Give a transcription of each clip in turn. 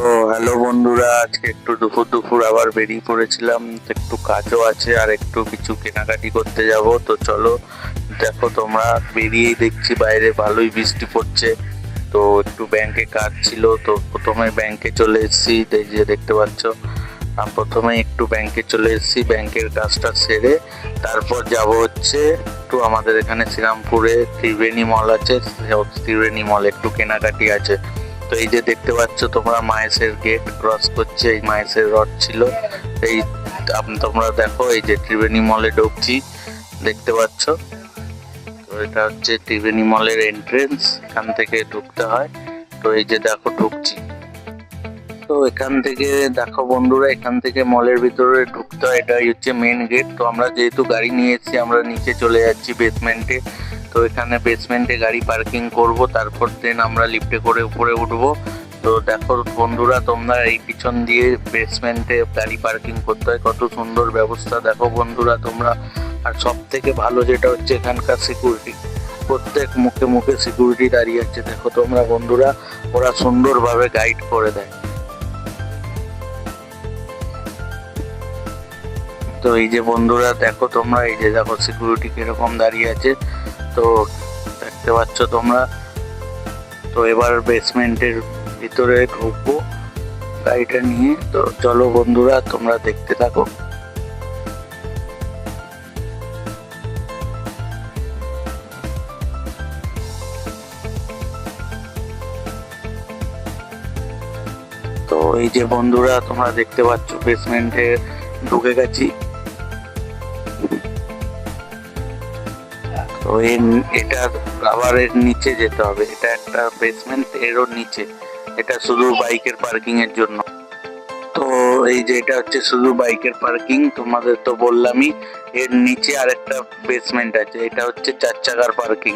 তো হ্যালো বন্ধুরা, আজকে একটু দুপুর দুপুর আবার বেরিয়ে পড়েছিলাম। একটু কাজও আছে আর একটু কিছু কেনাকাটি করতে যাব। তো চলো, দেখো তোমরা, বেরিয়েই দেখছি বাইরে ভালোই বৃষ্টি পড়ছে। তো একটু ব্যাংকে কাজ ছিল, তো প্রথমে ব্যাংকে চলে এসেছি। এই যে দেখতে পাচ্ছ, প্রথমে একটু ব্যাংকে চলে এসেছি, ব্যাংকের কাজটা সেরে তারপর যাব হচ্ছে একটু আমাদের এখানে শ্রীরামপুরে ত্রিবেণী মল আছে, ত্রিবেণী মল একটু কেনাকাটি আছে। তো এই যে দেখতে পাচ্ছ তোমরা, মাহেশের গেট ক্রস করছে, এই মাহেশের রড ছিল। এই তোমরা দেখো, এই যে ত্রিবেণী মলে ঢুকছি, দেখতে পাচ্ছ। তো এটা হচ্ছে ত্রিবেণী মলের এন্ট্রেন্স, এখান থেকে ঢুকতে হয়। তো এই যে দেখো ঢুকছি। তো এখান থেকে দেখো বন্ধুরা, এখান থেকে মলের ভিতরে ঢুকতে হয়, এটাই হচ্ছে মেন গেট। তো আমরা যেহেতু গাড়ি নিয়ে এসেছি, আমরা নিচে চলে যাচ্ছি বেসমেন্টে। তো এখানে বেসমেন্টে গাড়ি পার্কিং করব, তারপর দেন আমরা লিফটে করে উপরে উঠবো। তো দেখো বন্ধুরা, তোমরা এই পিছন দিয়ে বেসমেন্টে গাড়ি পার্কিং করতে হয়, কত সুন্দর ব্যবস্থা দেখো বন্ধুরা তোমরা। আর সব থেকে ভালো যেটা হচ্ছে এখানকার সিকিউরিটি, প্রত্যেক মুখে মুখে সিকিউরিটি দাঁড়িয়ে আছে, দেখো তোমরা বন্ধুরা, ওরা সুন্দরভাবে গাইড করে দেয়। তো এই যে বন্ধুরা দেখো তোমরা, এই যে দেখো সিকিউরিটি কিরকম দাঁড়িয়ে আছে, তো দেখতে পাচ্ছ তোমরা। তো এবার বেসমেন্টের ভিতরে ঢুকবো গাড়িটা নিয়ে। তো চলো বন্ধুরা, তোমরা দেখতে থাকো। তো এই যে বন্ধুরা, তোমরা দেখতে পাচ্ছ বেসমেন্টে ঢুকে গেছি। তো এটা আবার এর নিচে যেতে হবে, এটা একটা বেসমেন্ট, এরও নিচে, এটা শুধু বাইকের পার্কিং এর জন্য। তো এই যে এটা হচ্ছে শুধু বাইকের পার্কিং, তোমাদের তো বললামই। এর নিচে আরেকটা বেসমেন্ট আছে, এটা হচ্ছে 4 চাকার পার্কিং।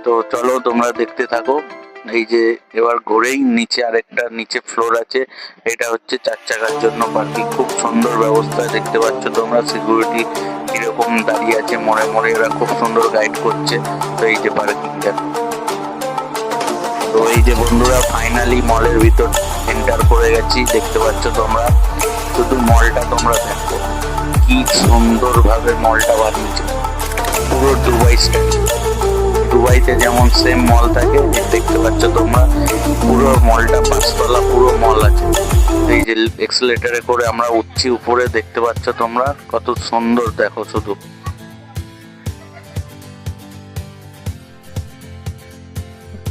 তো চলো তোমরা দেখতে থাকো। এই যে এবার ঘুরেই নিচে আরেকটা নিচে ফ্লোর আছে, এটা হচ্ছে 4 চাকার জন্য পার্কিং। খুব সুন্দর ব্যবস্থা, দেখতে পাচ্ছ তোমরা সিকিউরিটি কিরকম দাঁড়িয়ে আছে মোড়ে মোড়ে, এরা খুব সুন্দর গাইড করছে। তো এই যে পার্কিংটা। তো এই যে বন্ধুরা, ফাইনালি মলের ভিতর এন্টার করে গেছি, দেখতে পাচ্ছ তোমরা। শুধু মলটা তোমরা দেখো, কি সুন্দর ভাবে মলটা বানিয়েছে, পুরো দুবাই স্টাইল। দুবাইতে যেমন সেম মল থাকে, দেখতে পাচ্ছ তোমরা, পুরো মলটা 5 তলা পুরো মল আছে। এই যে এক্সেলেটারে করে আমরা উঠছি উপরে, দেখতে পাচ্ছ তোমরা, কত সুন্দর দেখো শুধু।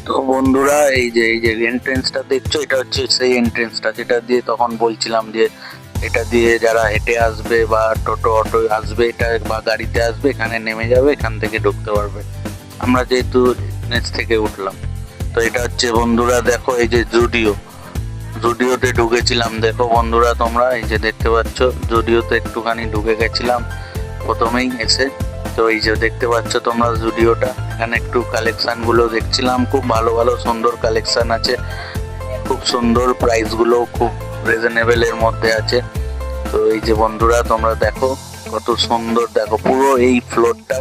তো বন্ধুরা, এই যে এন্ট্রেন্সটা দেখছো, এটা হচ্ছে সেই এন্ট্রেন্সটা যেটা দিয়ে তখন বলছিলাম যে এটা দিয়ে যারা হেঁটে আসবে বা টোটো অটো আসবে, এটা বা গাড়িতে আসবে, এখানে নেমে যাবে, এখান থেকে ঢুকতে পারবে। আমরা যেহেতু নেক্সট থেকে উঠলাম। তো এটা হচ্ছে বন্ধুরা দেখো, এই যে জুডিওতে ঢুকেছিলাম, দেখো বন্ধুরা তোমরা, এই যে দেখতে পাচ্ছ জুডিওতে একটুখানি ঢুকে গেছিলাম প্রথমেই এসে। তো এই যে দেখতে পাচ্ছ তোমরা জুডিওটা, এখানে একটু কালেকশন গুলো দেখছিলাম, খুব ভালো ভালো সুন্দর কালেকশন আছে, খুব সুন্দর, প্রাইস গুলো খুব রিজনেবল এর মধ্যে আছে। তো এই যে বন্ধুরা তোমরা দেখো, কত সুন্দর, দেখো পুরো এই ফ্লোরটা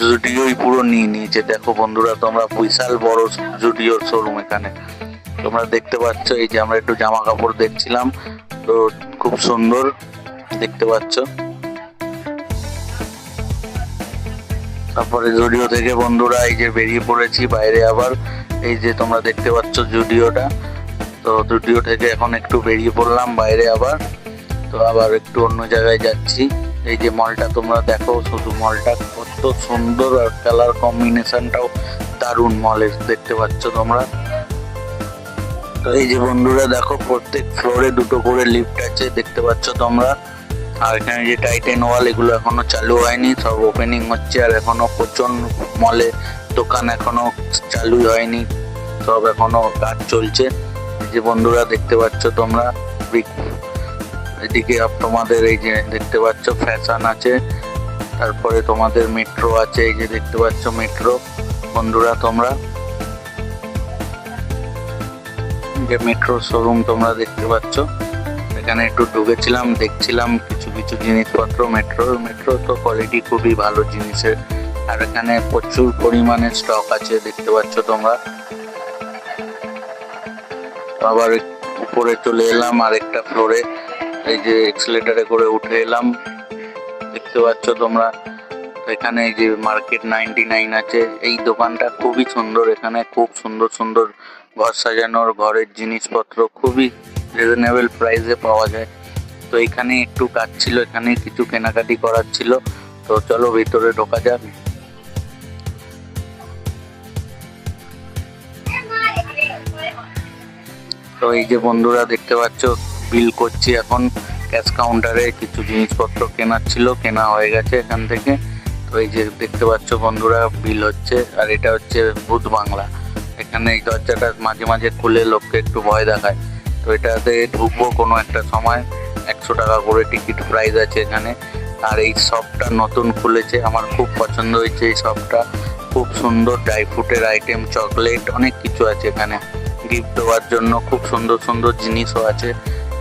জুডিওই পুরো নিয়ে নিয়েছে। দেখো বন্ধুরা তোমরা, বিশাল বড় জুডিওর শোরুম এখানে তোমরা দেখতে পাচ্ছ। এই যে আমরা একটু জামা কাপড় দেখছিলাম, তো খুব সুন্দর দেখতে পাচ্ছ। তারপরে জুডিও থেকে বন্ধুরা এই যে বেরিয়ে পড়েছি বাইরে আবার, এই যে তোমরা দেখতে পাচ্ছ জুডিওটা। তো জুডিও থেকে এখন একটু বেরিয়ে পড়লাম বাইরে আবার, তো আবার একটু অন্য জায়গায় যাচ্ছি। এই যে মলটা তোমরা দেখো, শুধু মলটা কত সুন্দর, আর কালার কম্বিনেশনটাও দারুণ মলের, দেখতে পাচ্ছ তোমরা। তো এই যে বন্ধুরা দেখো, প্রত্যেক ফ্লোরে 2টো করে লিফট আছে, দেখতে পাচ্ছ তোমরা। আর এখানে যে টাইটেন ওয়াল, এগুলো এখনো চালু হয়নি, সব ওপেনিং হচ্ছে। আর এখনো প্রচন্ড মলে দোকান এখনো চালু হয়নি, সব এখনো কাজ চলছে। এই যে বন্ধুরা দেখতে পাচ্ছ তোমরা, এদিকে তোমাদের এই যে দেখতে পাচ্ছ ফ্যাশন আছে, তারপরে তোমাদের মেট্রো আছে, এই যে দেখতে পাচ্ছ মেট্রো বন্ধুরা তোমরা, যে মেট্রো শোরুম তোমরা দেখতে পাচ্ছ। এখানে একটু ঢুকেছিলাম, দেখছিলাম কিছু কিছু জিনিসপত্র, মেট্রো তো কোয়ালিটি খুবই ভালো জিনিসের। আর এখানে প্রচুর পরিমাণে স্টক আছে, দেখতে পাচ্ছ তোমরা। আবার উপরে চলে এলাম আরেকটা ফ্লোরে, এই যে এক্সেলেটারে করে উঠে এলাম। দেখতে পাচ্ছ তোমরা এখানে এই যে মার্কেট 99 আছে, এই দোকানটা খুবই সুন্দর। এখানে খুব সুন্দর সুন্দর ঘর সাজানোর ঘরের জিনিসপত্র খুবই রিজনেবল প্রাইসে পাওয়া যায়। তো এখানে একটু কাজ ছিল, এখানে কিছু কেনাকাটি করার ছিল, তো চলো ভিতরে ঢোকা যাক। তো এই যে বন্ধুরা দেখতে পাচ্ছ বিল করছি এখন ক্যাশ কাউন্টারে। কিছু জিনিসপত্র কেনার ছিল, কেনা হয়ে গেছে এখান থেকে। তো এই যে দেখতে পাচ্ছ বন্ধুরা বিল হচ্ছে, আর এটা হচ্ছে ভূত বাংলা। এখানে এই দরজাটা মাঝে মাঝে খুলে লোককে একটু ভয় দেখায়। তো এটাতে ঢুকবো কোনো একটা সময়, 100 টাকা করে টিকিট প্রাইস আছে এখানে। আর এই শপটা নতুন খুলেছে, আমার খুব পছন্দ হয়েছে এই শপটা। খুব সুন্দর ড্রাই ফ্রুটের আইটেম, চকলেট, অনেক কিছু আছে এখানে গিফট দেওয়ার জন্য। খুব সুন্দর সুন্দর জিনিসও আছে।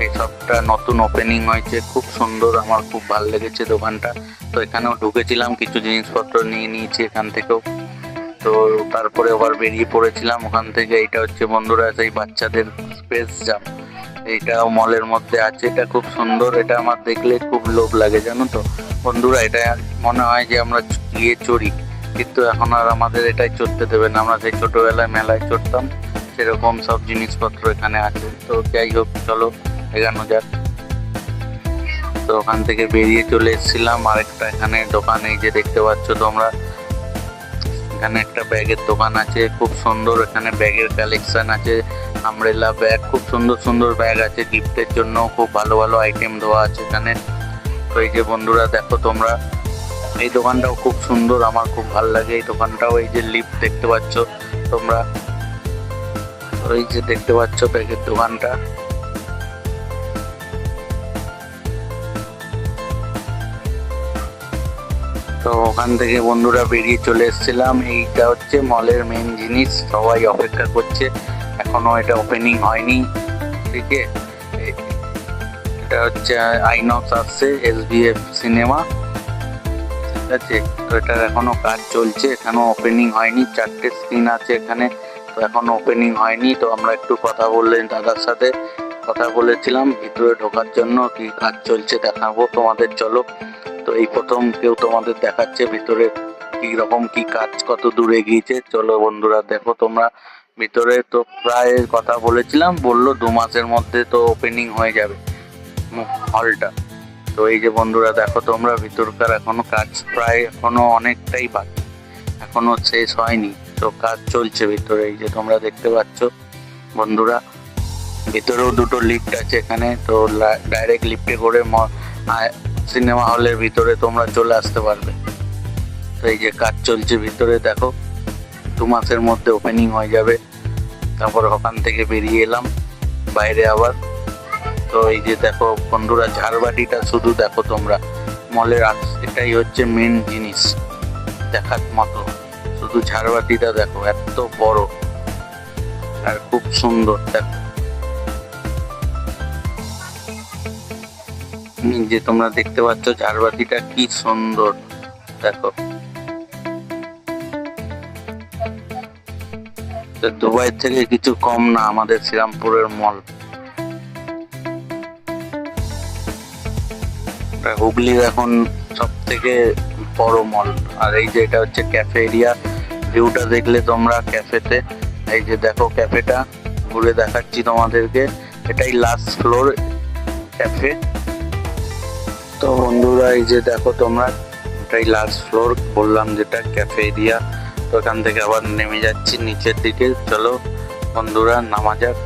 এই শপটা নতুন ওপেনিং হয়েছে, খুব সুন্দর, আমার খুব ভালো লেগেছে দোকানটা। তো এখানেও ঢুকেছিলাম, কিছু জিনিসপত্র নিয়ে নিয়েছি এখান থেকেও। তো তারপরে আবার বেরিয়ে পড়েছিলাম ওখান থেকে। এটা হচ্ছে বন্ধুরা সেই বাচ্চাদের স্পেস জাম, এইটাও মলের মধ্যে আছে। এটা খুব সুন্দর, এটা আমার দেখলে খুব লোভ লাগে জানো তো বন্ধুরা। এটা মনে হয় যে আমরা গিয়ে চড়ি, কিন্তু এখন আর আমাদের এটাই চড়তে দেবে না। আমরা সেই ছোটবেলায় মেলায় চড়তাম, সেরকম সব জিনিসপত্র এখানে আছে। তো যাই হোক চলো এগানো যাক। তো ওখান থেকে বেরিয়ে চলে এসেছিলাম আরেকটা এখানে দোকান, এই যে দেখতে পাচ্ছ তোমরা, এখানে একটা ব্যাগের দোকান আছে খুব সুন্দর। এখানে ব্যাগের কালেকশন আছে, আমব্রেলা ব্যাগ, খুব সুন্দর সুন্দর ব্যাগ আছে গিফটের জন্য। খুব ভালো ভালো আইটেম দেওয়া আছে এখানে। তো এই যে বন্ধুরা দেখো তোমরা, এই দোকানটাও খুব সুন্দর, আমার খুব ভালো লাগে এই দোকানটাও। এই যে লিফট দেখতে পাচ্ছ তোমরা, ওই যে দেখতে পাচ্ছ ব্যাগের দোকানটা। তো ওখান থেকে বন্ধুরা বেরিয়ে চলে এসেছিলাম। এইটা হচ্ছে মলের মেন জিনিস, সবাই অপেক্ষা করছে, এখনো এটা ওপেনিং হয়নি। ঠিক আছে, এটা হচ্ছে আইনক্স আসছে, SBF সিনেমা। ঠিক আছে, তো এটার এখনো কাজ চলছে, এখনো ওপেনিং হয়নি। 4টে স্ক্রিন আছে এখানে, তো এখনো ওপেনিং হয়নি। তো আমরা একটু কথা বললেন দাদার সাথে, কথা বলেছিলাম ভিতরে ঢোকার জন্য, কি কাজ চলছে দেখাবো তোমাদের, চলো। তো এই প্রথম কেউ তোমাদের দেখাচ্ছে ভিতরে কি রকম কি কাজ, কত দূরে গিয়েছে। চলো বন্ধুরা দেখো তোমরা ভিতরে। তো প্রায় কথা বলেছিলাম, বললো 2 মাসের মধ্যে তো ওপেনিং হয়ে যাবে হলটা। তো এই যে বন্ধুরা দেখো তোমরা ভিতরকার এখনো কাজ প্রায় এখনো অনেকটাই বাকি, এখনো শেষ হয়নি। তো কাজ চলছে ভিতরে, এই যে তোমরা দেখতে পাচ্ছ বন্ধুরা। ভিতরেও 2টো লিফট আছে এখানে, তো ডাইরেক্ট লিফটে করে সিনেমা হলের ভিতরে তোমরা চলে আসতে পারবে। তো এই যে কাজ চলছে ভিতরে দেখো, 2 মাসের মধ্যে ওপেনিং হয়ে যাবে। তারপর ওখান থেকে বেরিয়ে এলাম বাইরে আবার। তো এই যে দেখো বন্ধুরা, ঝাড়বাতিটা শুধু দেখো তোমরা, মলের এটাই হচ্ছে মেন জিনিস দেখার মতো। শুধু ঝাড়বাতিটা দেখো, এত বড় আর খুব সুন্দর। দেখো যে তোমরা দেখতে পাচ্ছ ঝাড়বাতিটা কি সুন্দর দেখো। দুবাই থেকে কিছু কম না আমাদের শ্রীরামপুরের মল। হুগলির এখন সব থেকে বড় মল। আর এই যে এটা হচ্ছে ক্যাফে এরিয়া, ভিউটা দেখলে তোমরা ক্যাফেতে, এই যে দেখো ক্যাফেটা ঘুরে দেখাচ্ছি তোমাদেরকে, এটাই লাস্ট ফ্লোর ক্যাফে। তো বন্ধুরা এই যে দেখো তোমরা, এটাই লাস্ট ফ্লোর বললাম যেটা ক্যাফে এরিয়া। তো এখান থেকে আবার নেমে যাচ্ছি নিচের দিকে, চলো বন্ধুরা নামা যাক।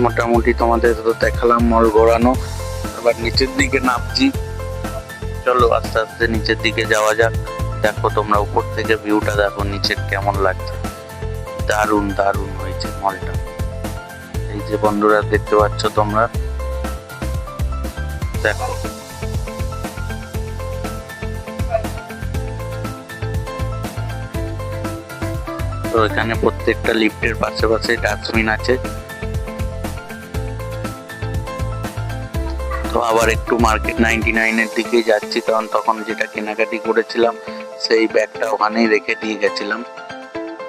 মোটামুটি তোমাদের তো দেখালাম মল ঘোরানো, আবার নিচের দিকে নামছি, চলো আস্তে আস্তে নিচের দিকে যাওয়া যাক। দেখো তোমরা উপর থেকে ভিউটা দেখো নিচের কেমন লাগছে, দারুণ দারুণ হয়েছে মলটা। এই যে বন্ধুরা দেখতে পাচ্ছ তোমরা, দেখো তো এখানে প্রত্যেকটা লিফটের পাশে পাশে ডাস্টবিন আছে। তো আবার একটু মার্কেট 99-এর দিকে যাচ্ছি, কারণ তখন যেটা কেনাকাটি করেছিলাম সেই ব্যাগটা ওখানেই রেখে দিয়ে গেছিলাম।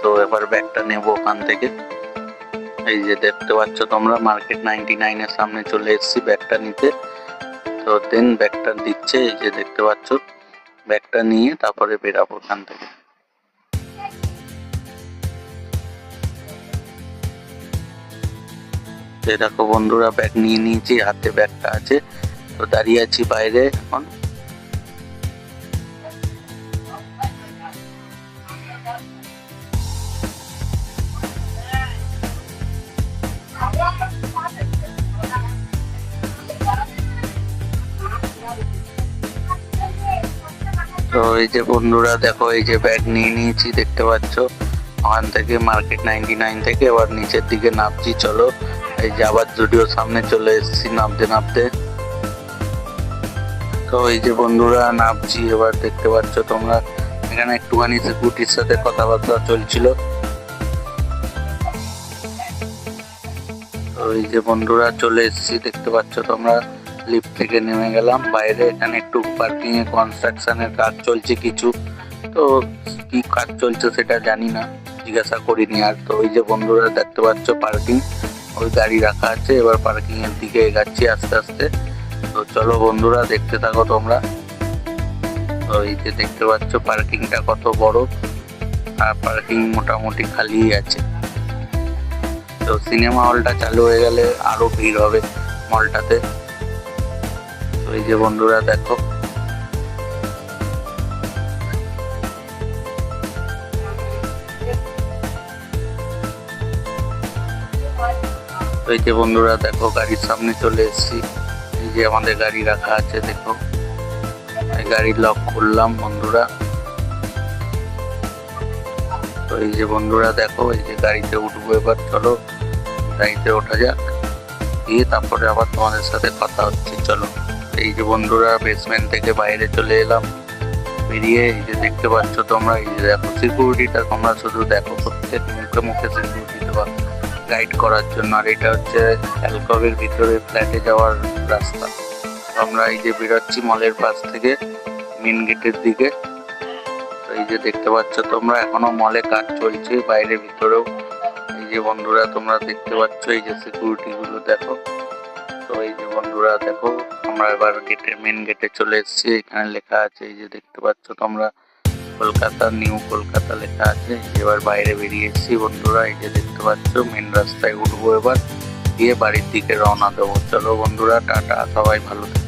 তো এবার ব্যাগটা নেবো ওখান থেকে। এই যে দেখতে পাচ্ছ তোমরা মার্কেট 99 এর সামনে চলে এসেছি ব্যাগটা নিতে। তো দেন ব্যাগটা দিচ্ছে, এই যে দেখতে পাচ্ছ। ব্যাগটা নিয়ে তারপরে বেরাবো ওখান থেকে। দেখো বন্ধুরা, ব্যাগ নিয়ে নিয়েছি, হাতে ব্যাগটা আছে। তো দাঁড়িয়ে আছি বাইরে এখন। তো এই যে বন্ধুরা দেখো, এই যে ব্যাগ নিয়ে নিয়েছি দেখতে পাচ্ছ। ওখান থেকে মার্কেট 99 থেকে এবার নিচের দিকে নামছি। চলো, এই যে আবার জুডিওর সামনে চলে এসেছি নামতে নামতে। তো এই যে বন্ধুরা নামছি, এবার দেখতে পাচ্ছ তোমরা এখানে একটুখানি সিকিউরিটির সাথে কথাবার্তা চলছিল। তো এই যে বন্ধুরা চলে এসেছি দেখতে পাচ্ছ তোমরা, লিফট থেকে নেমে গেলাম বাইরে। এখানে একটু পার্কিং এ কনস্ট্রাকশনের কাজ চলছে কিছু। তো কি কাজ চলছে সেটা জানি না, জিজ্ঞাসা করিনি আর। তো এই যে বন্ধুরা দেখতে পাচ্ছ পার্কিং, ওই গাড়ি রাখা আছে। এবার পার্কিং এর দিকে এগাচ্ছি আস্তে আস্তে। তো চলো বন্ধুরা দেখতে থাকো তোমরা। তো এই যে দেখতে পাচ্ছ পার্কিংটা কত বড়, আর পার্কিং মোটামুটি খালি আছে। তো সিনেমা হলটা চালু হয়ে গেলে আরো ভিড় হবে মলটাতে। তো এই যে বন্ধুরা দেখো, এই যে বন্ধুরা দেখো গাড়ির সামনে চলে এসেছি। এই যে আমাদের গাড়ি রাখা আছে দেখো, এই গাড়ি লক করলাম বন্ধুরা। তো এই যে বন্ধুরা দেখো, এই যে গাড়িতে উঠবো এবার। চলো গাড়িতে ওঠা যাক, দিয়ে তারপরে আবার তোমাদের সাথে কথা হচ্ছে। চলো, এই যে বন্ধুরা বেসমেন্ট থেকে বাইরে চলে এলাম। বেরিয়ে এই যে দেখতে পাচ্ছ তোমরা, এই যে দেখো সিকিউরিটিটা তোমরা শুধু দেখো, প্রত্যেক মুখে মুখে সিকিউরিটি দেওয়া গাইড করার জন্য। আর এটা হচ্ছে অ্যালকভের ভিতরে ফ্ল্যাটে যাওয়ার রাস্তা। আমরা এই যে বেরোচ্ছি মলের পাশ থেকে মেন গেটের দিকে। তো এই যে দেখতে পাচ্ছ তোমরা, এখনো মলে কাজ চলছে বাইরে ভিতরেও। এই যে বন্ধুরা তোমরা দেখতে পাচ্ছ, এই যে সিকিউরিটি গুলো দেখো। তো এই যে বন্ধুরা দেখো, আমরা এবার গেটের মেন গেটে চলে এসেছি। এখানে লেখা আছে, এই যে দেখতে পাচ্ছ তোমরা, কলকাতা, নিউ কলকাতা লেখা আছে। এবার বাইরে বেরিয়ে এসেছি বন্ধুরা, এই যে দেখতে পাচ্ছ মেন রাস্তায় উঠবো এবার, দিয়ে বাড়ির দিকে রওনা দেবো। চলো বন্ধুরা, টাটা, সবাই ভালো থেকো।